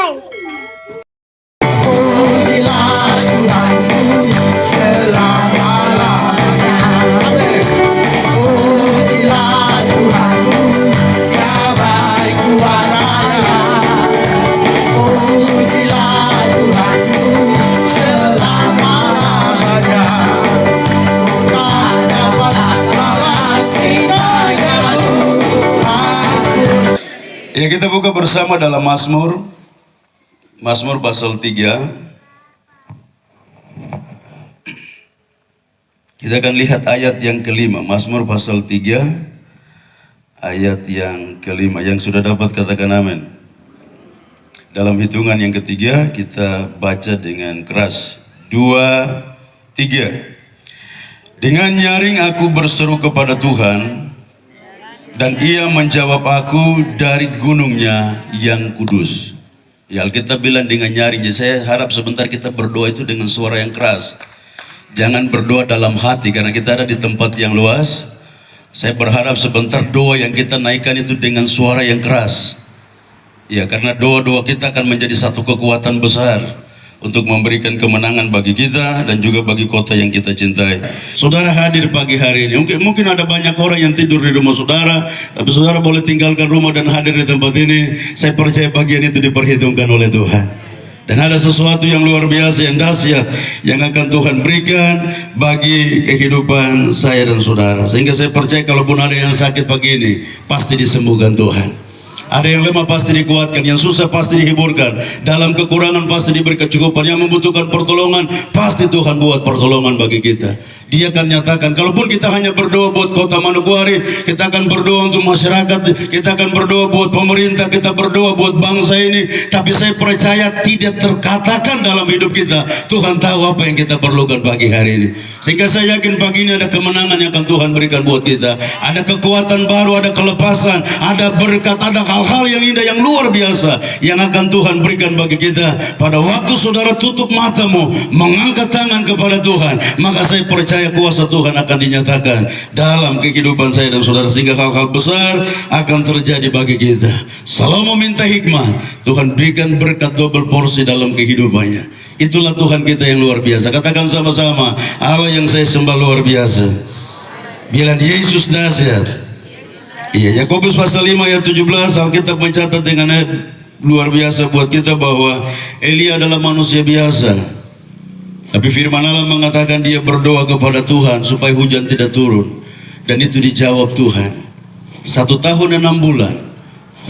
Tuhan. Pujilah Tuhanku selama-lamanya. Pujilah Tuhanku, Dia baik kuasanya. Pujilah Tuhanku selama-lamanya. Tak dapat balas tingkahnya Tuhanku. Ya, kita buka bersama dalam Mazmur pasal 3. Kita akan lihat ayat yang kelima. Mazmur pasal 3 ayat yang kelima. Yang sudah dapat katakan amin. Dalam hitungan yang ketiga kita baca dengan keras. 2, 3. Dengan nyaring aku berseru kepada Tuhan, dan Ia menjawab aku dari gunungnya yang kudus. Ya, Alkitab bilang dengan nyaring. Jadi saya harap sebentar kita berdoa itu dengan suara yang keras. Jangan berdoa dalam hati karena kita ada di tempat yang luas. Saya berharap sebentar doa yang kita naikkan itu dengan suara yang keras. Ya, karena doa-doa kita akan menjadi satu kekuatan besar untuk memberikan kemenangan bagi kita dan juga bagi kota yang kita cintai. Saudara hadir pagi hari ini. Mungkin ada banyak orang yang tidur di rumah saudara, tapi saudara boleh tinggalkan rumah dan hadir di tempat ini. Saya percaya bagian itu diperhitungkan oleh Tuhan. Dan ada sesuatu yang luar biasa, yang dahsyat, yang akan Tuhan berikan bagi kehidupan saya dan saudara. Sehingga saya percaya kalaupun ada yang sakit pagi ini, pasti disembuhkan Tuhan. Ada yang lemah pasti dikuatkan, yang susah pasti dihiburkan, dalam kekurangan pasti diberi kecukupan, yang membutuhkan pertolongan pasti Tuhan buat pertolongan bagi kita. Dia akan nyatakan, kalaupun kita hanya berdoa buat kota Manokwari, kita akan berdoa untuk masyarakat, kita akan berdoa buat pemerintah, kita berdoa buat bangsa ini, tapi saya percaya tidak terkatakan dalam hidup kita, Tuhan tahu apa yang kita perlukan pagi hari ini. Sehingga saya yakin pagi ini ada kemenangan yang akan Tuhan berikan buat kita, ada kekuatan baru, ada kelepasan, ada berkat, ada hal-hal yang indah, yang luar biasa yang akan Tuhan berikan bagi kita. Pada waktu saudara tutup matamu, mengangkat tangan kepada Tuhan, maka saya percaya kuasa Tuhan akan dinyatakan dalam kehidupan saya dan saudara, sehingga hal-hal besar akan terjadi bagi kita. Salomo minta hikmah, Tuhan berikan berkat double porsi dalam kehidupannya. Itulah Tuhan kita yang luar biasa. Katakan sama-sama, Allah yang saya sembah luar biasa. Bilang Yesus dahsyat. Iya, Yakobus pasal 5 ayat 17, Alkitab mencatat dengan ayat luar biasa buat kita bahwa Elia adalah manusia biasa. Tapi firman Allah mengatakan dia berdoa kepada Tuhan supaya hujan tidak turun. Dan itu dijawab Tuhan. 1 tahun 6 bulan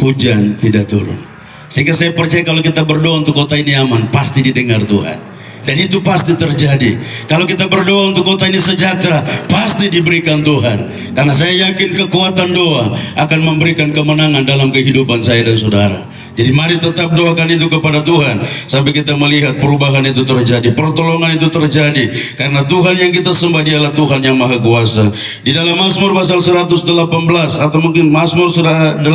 hujan tidak turun. Sehingga saya percaya kalau kita berdoa untuk kota ini aman, pasti didengar Tuhan. Dan itu pasti terjadi. Kalau kita berdoa untuk kota ini sejahtera, pasti diberikan Tuhan. Karena saya yakin kekuatan doa akan memberikan kemenangan dalam kehidupan saya dan saudara. Jadi mari tetap doakan itu kepada Tuhan sampai kita melihat perubahan itu terjadi, pertolongan itu terjadi. Karena Tuhan yang kita sembah dialah Tuhan yang maha kuasa. Di dalam Mazmur pasal 118 atau mungkin Mazmur 89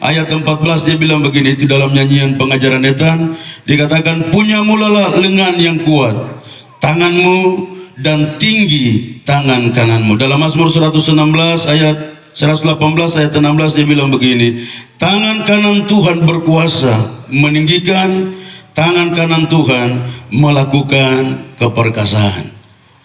ayat 14 dia bilang begini, itu dalam nyanyian pengajaran Netan dikatakan, punya mulalah lengan yang kuat, tanganmu dan tinggi tangan kananmu. Dalam Mazmur 118 ayat 118 ayat 16 dia bilang begini, tangan kanan Tuhan berkuasa meninggikan, tangan kanan Tuhan melakukan keperkasaan.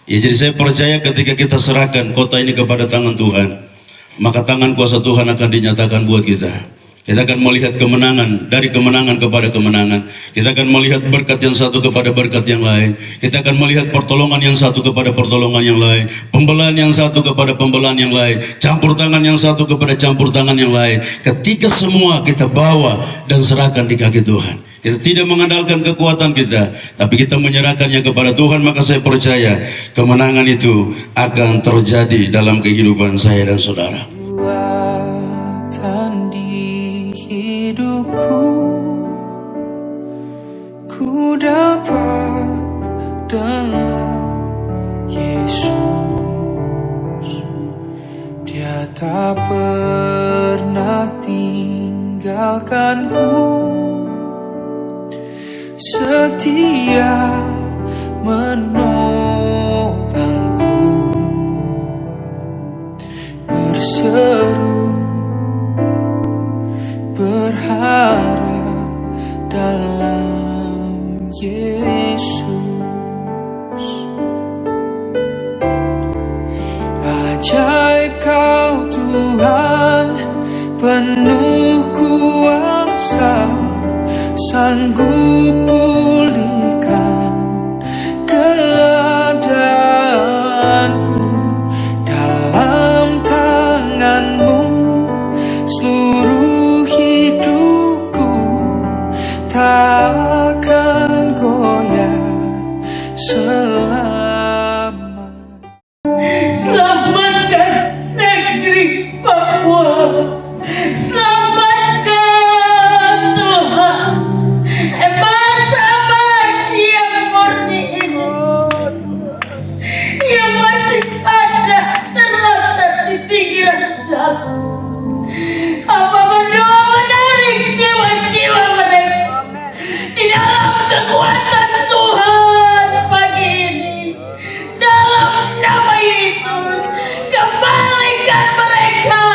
Ya, jadi saya percaya ketika kita serahkan kota ini kepada tangan Tuhan, maka tangan kuasa Tuhan akan dinyatakan buat kita. Kita akan melihat kemenangan, dari kemenangan kepada kemenangan. Kita akan melihat berkat yang satu kepada berkat yang lain. Kita akan melihat pertolongan yang satu kepada pertolongan yang lain. Pembelaan yang satu kepada pembelaan yang lain. Campur tangan yang satu kepada campur tangan yang lain. Ketika semua kita bawa dan serahkan di kaki Tuhan. Kita tidak mengandalkan kekuatan kita, tapi kita menyerahkannya kepada Tuhan, maka saya percaya kemenangan itu akan terjadi dalam kehidupan saya dan saudara. Ku dapat dalam Yesus, Dia tak pernah tinggalkanku, setia menopangku, berseru berharap dalam Yesus. Ajaib Kau Tuhan, penuh kuasa, sanggup pulihkan keadaanku. Dalam tangan-Mu seluruh hidupku tak akan goyah selama. Selamatkan negeri Papua. Selamatkan Tuhan bangsa-bangsa yang murni ini, yang masih ada terletak di pinggiran jalan. Hamba berdoa menarik jiwa-jiwa mereka di dalam kekuatan Tuhan pagi ini. Dalam nama Yesus, kembalikan mereka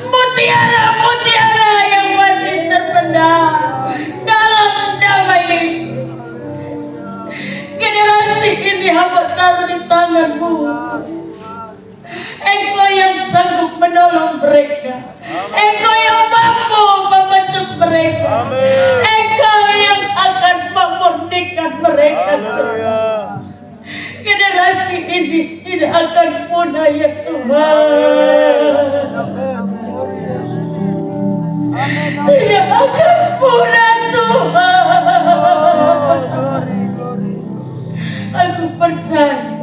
mutiara-mutiara yang masih terpendam. Dalam nama Yesus, generasi ini hamba taruh di tangan-Mu. Engkau yang sanggup menolong mereka. Engkau yang mampu membentuk mereka. Engkau yang akan memurnikan mereka. Generasi ini tidak akan punah ya Tuhan. Tidak akan punah Tuhan. Aku percaya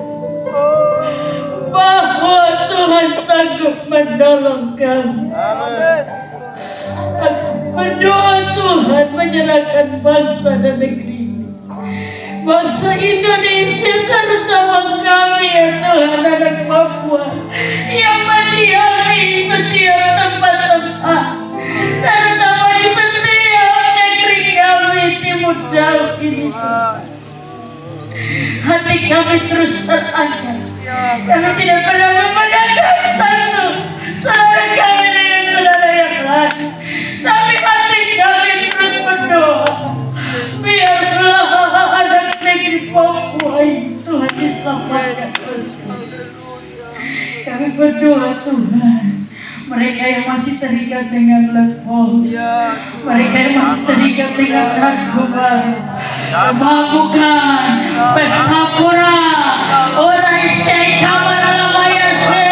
bahwa Tuhan sanggup menolong kami. Aku berdoa Tuhan menyerahkan bangsa dan negeri ini, bangsa Indonesia, terutama kami ya Tuhan, anak Papua yang mendiami setiap tempat-tempat, terutama di setiap negeri kami timur jauh ini. Hati kami terus terangkat. Kami tidak pernah membedakan satu saudara kami dengan saudara yang lain, tapi hati kami terus berdoa, biarlah anak negeri Papua ini Tuhan diselamatkan. Kami berdoa Tuhan, mereka yang masih terikat dengan lempos, mereka yang masih terikat dengan narkoba, mabukkan, pesta pura, orang syekh kamar alamayase,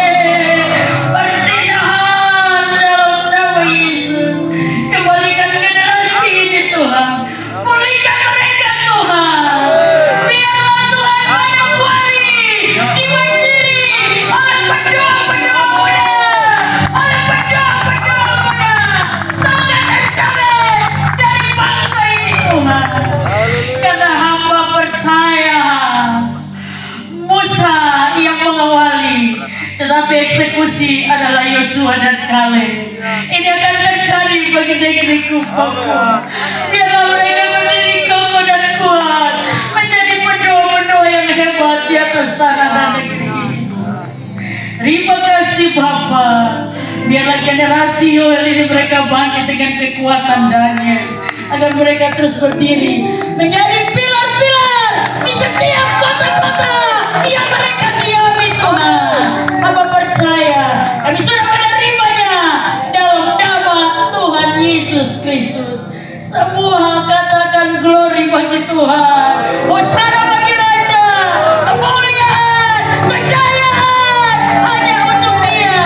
persinahan dalam nama Yesus. Kembalikan generasi ini Tuhan, pulihkan mereka Tuhan. Biarlah Tuhan menemui, dibanjiri oleh pendoa-pendoa muda, oleh pendoa-pendoa muda, Tuhan estafet dari bangsa ini Tuhan. Karena hamba percaya Musa yang mengawali, tetapi eksekusi adalah Yosua dan Kaleb. Ini akan terjadi bagi negeriku Papua. Biarlah mereka berdiri kokoh dan kuat, menjadi pendoa-pendoa yang hebat di atas tanah dan negeri ini. Terima kasih Bapa. Biarlah generasi Yoel ini mereka bangkit dengan kekuatan Daniel, agar mereka terus berdiri menjadi pilar-pilar di setiap kota-kota yang mereka diami Tuhan. Hamba percaya kami sudah menerimanya dalam nama Tuhan Yesus Kristus. Semua katakan glory bagi Tuhan, hosana bagi Raja, kemuliaan, kejayaan hanya untuk Dia,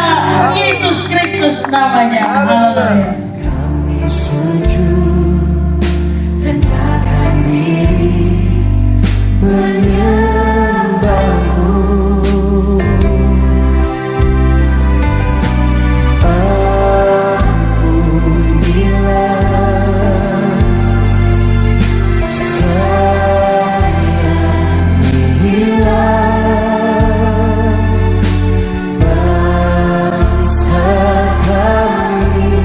Yesus Kristus namanya. Haleluya. Kami sujud, rendahkan diri, menyembah-Mu. Ampunilah sayangilah bangsa kami,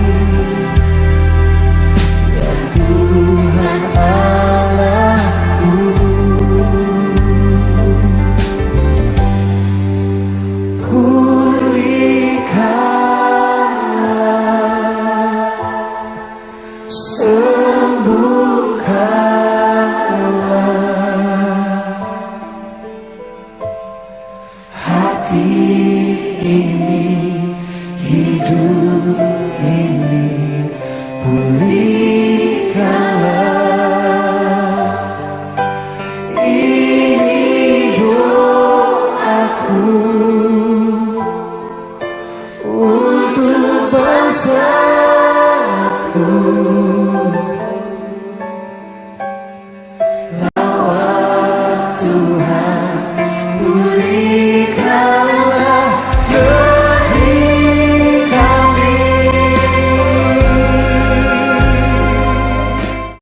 ya Tuhan Allahku. Pulihkanlah, sembuhkan pulihkanlah. Ini doaku untuk bangsaku.